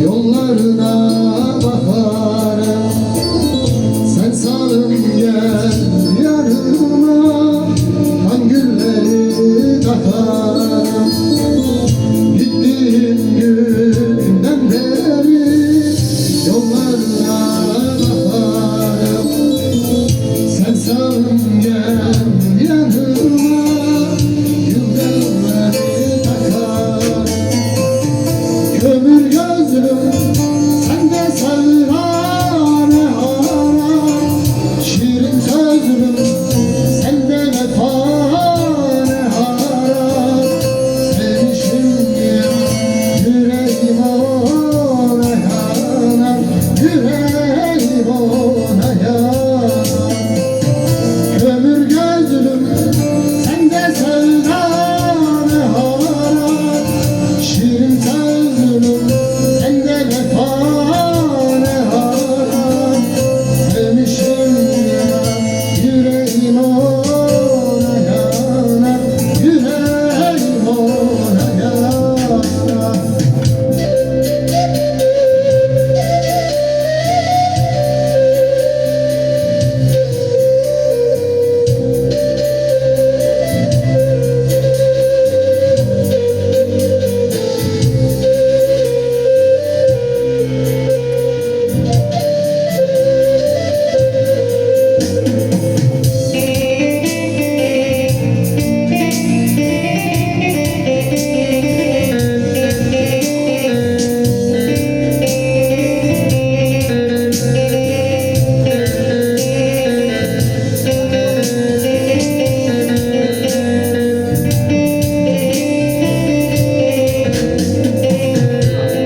Yollarına bakarım, sen salın gel yanıma, kan gülleri katarım. Gittiğin günden beri yollarına bakarım, sen salın gel yanıma, gülleri katarım. Kömür gözlüm sende sevdane hara, şirin sözlüm sende vefane hara. Sevmişim ya yüreğim ona yanar, yüreğim ona yanar. Kömür gözlüm sende sevdane hara, şirin sözlüm sende vefane hara. Sevmişim ya yüreğim ona yanar, yüreğim ona yanar.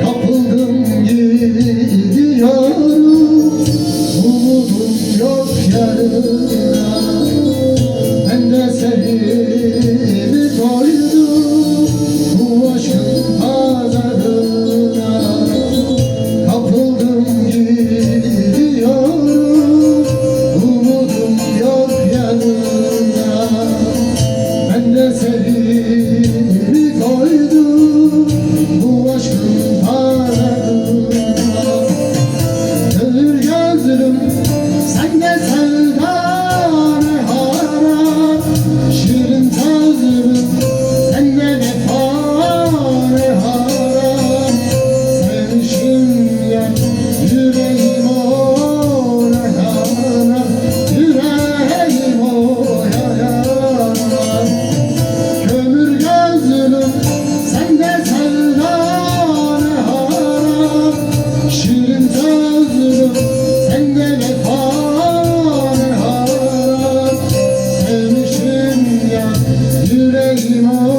Kapıldım gidiyorum, umudum yok yarına. Ben de seni doydum bu aşkın pazarına. Kapıldım gidiyorum, umudum yok yarına. Ben de seni doydum bu aşkın pazarına. Kömür gözlüm sende sevdane hara, şirin sözlüm sende vefane hara. Sevmişim ya yüreğim ona yanar, yüreğim ona yanar. Kömür gözlüm sende sevdane hara, şirin sözlüm sende vefane hara. Sevmişim ya yüreğim ona